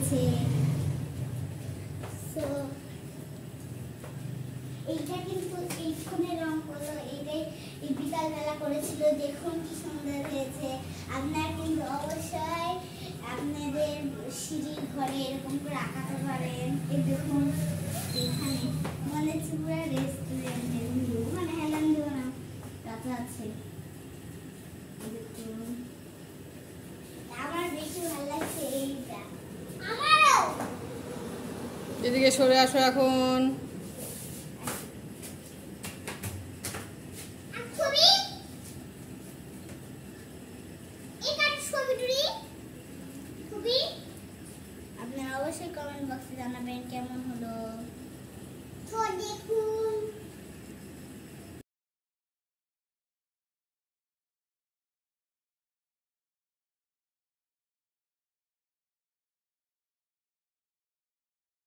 হয়েছে। সো এইটা কিন্তু এইখানে রং করলো, এইটাই এই বিকালবেলা করেছিল, দেখুন কি সুন্দর হয়েছে। আপনারা কিন্তু অবশ্যই আপনাদের সিঁড়ির ঘরে এরকম করে আঁকাতে পারেন। এই দেখুন এখানে মনে হচ্ছে পুরো রেস্টুরেন্টের ভিউ, মানে হেলান দেবো না রাখা আছে। আমার বেশি ভালো লাগছে এইটা। আমারও। এদিকে সরে আসো এখন। আপনারা অবশ্যই কমেন্ট বক্সে জানাবেন কেমন হলো।